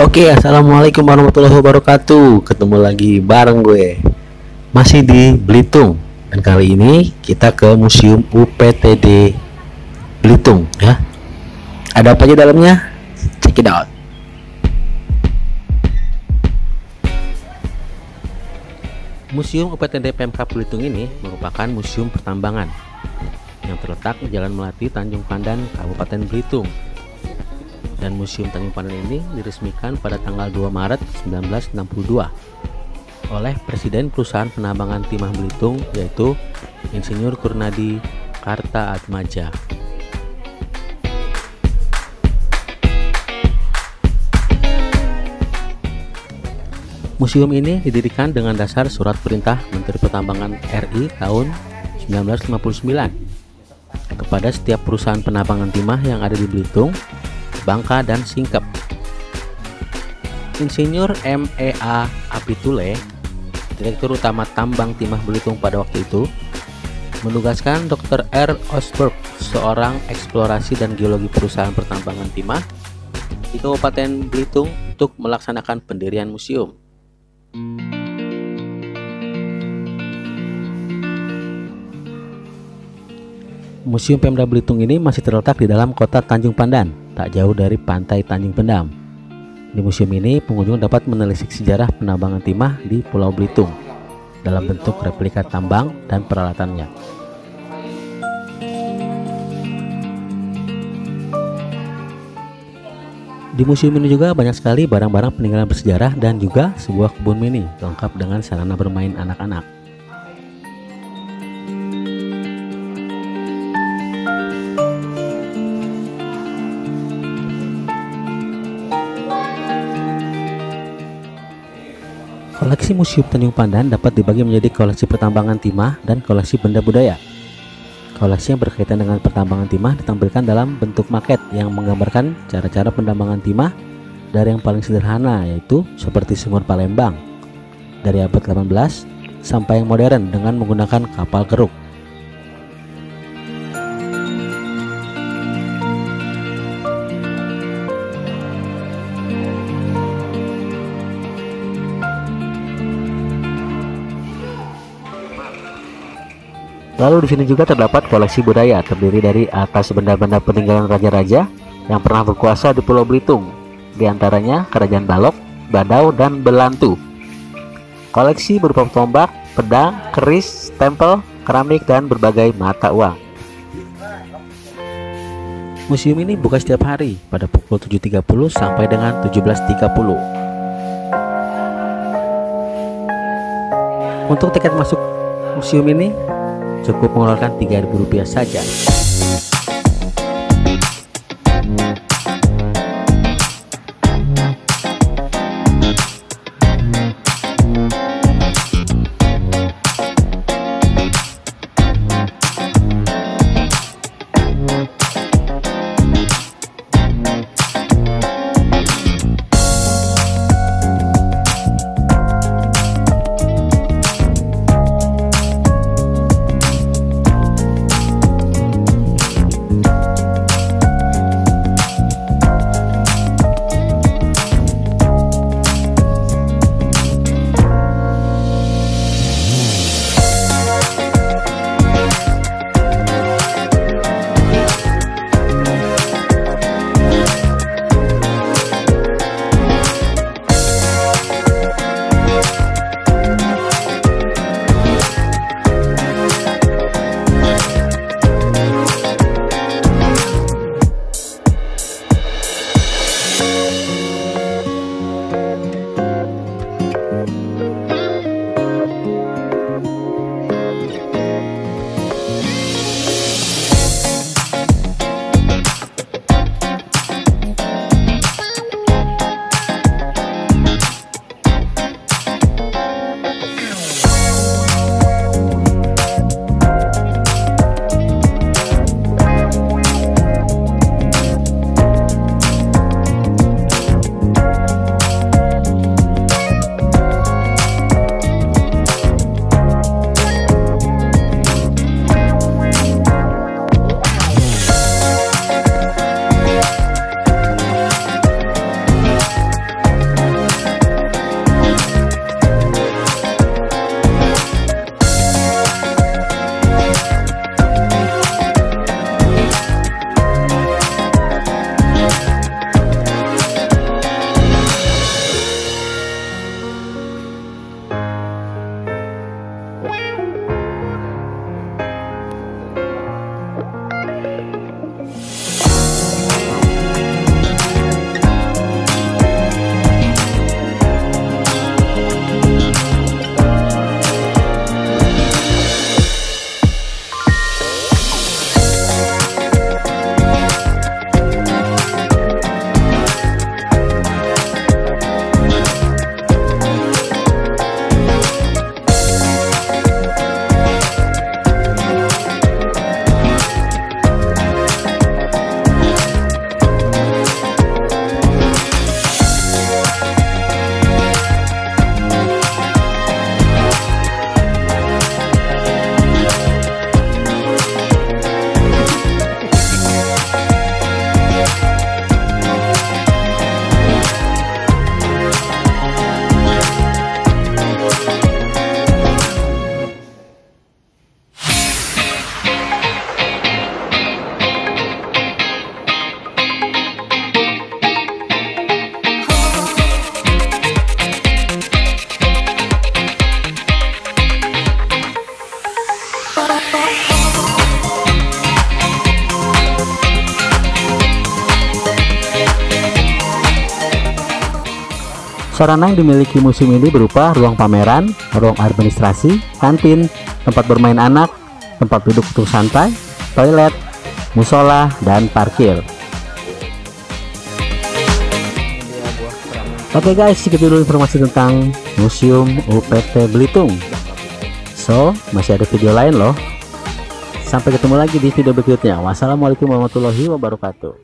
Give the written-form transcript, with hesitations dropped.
Oke, assalamualaikum warahmatullahi wabarakatuh. Ketemu lagi bareng gue, masih di Belitung. Dan kali ini kita ke Museum UPTD Belitung ya. Ada apa aja dalamnya? Check it out. Museum UPTD PMK Belitung ini merupakan museum pertambangan yang terletak di Jalan Melati, Tanjung Pandan, Kabupaten Belitung. Dan Museum Tanjung Pandan ini diresmikan pada tanggal 2 Maret 1962 oleh Presiden Perusahaan Penambangan Timah Belitung, yaitu Insinyur Kurnadi Kartaatmadja. Museum ini didirikan dengan dasar Surat Perintah Menteri Pertambangan RI tahun 1959 kepada setiap perusahaan penambangan timah yang ada di Belitung, Bangka, dan Singkep. Insinyur MEA Apitule, Direktur Utama Tambang Timah Belitung pada waktu itu, menugaskan Dr. R. Osberg, seorang eksplorasi dan geologi perusahaan pertambangan timah di Kabupaten Belitung, untuk melaksanakan pendirian museum. Museum Pemda Belitung ini masih terletak di dalam kota Tanjung Pandan, tak jauh dari pantai Tanjung Pendam. Di museum ini, pengunjung dapat menelisik sejarah penambangan timah di Pulau Belitung dalam bentuk replika tambang dan peralatannya. Di museum ini juga banyak sekali barang-barang peninggalan bersejarah dan juga sebuah kebun mini lengkap dengan sarana bermain anak-anak. Koleksi Museum Tanjung Pandan dapat dibagi menjadi koleksi pertambangan timah dan koleksi benda budaya. Koleksi yang berkaitan dengan pertambangan timah ditampilkan dalam bentuk maket yang menggambarkan cara-cara penambangan timah dari yang paling sederhana, yaitu seperti sumur Palembang dari abad 18 sampai yang modern dengan menggunakan kapal keruk. Lalu di sini juga terdapat koleksi budaya terdiri dari atas benda-benda peninggalan raja-raja yang pernah berkuasa di Pulau Belitung, diantaranya Kerajaan Balok, Badau, dan Belantu. Koleksi berupa tombak, pedang, keris, stempel, keramik, dan berbagai mata uang. Museum ini buka setiap hari pada pukul 7.30 sampai dengan 17.30. Untuk tiket masuk museum ini cukup mengeluarkan Rp3.000 saja. Sarana yang dimiliki museum ini berupa ruang pameran, ruang administrasi, kantin, tempat bermain anak, tempat duduk untuk santai, toilet, musola, dan parkir. Oke guys, segitu dulu informasi tentang Museum UPT Belitung. So, masih ada video lain loh. Sampai ketemu lagi di video berikutnya. Wassalamualaikum warahmatullahi wabarakatuh.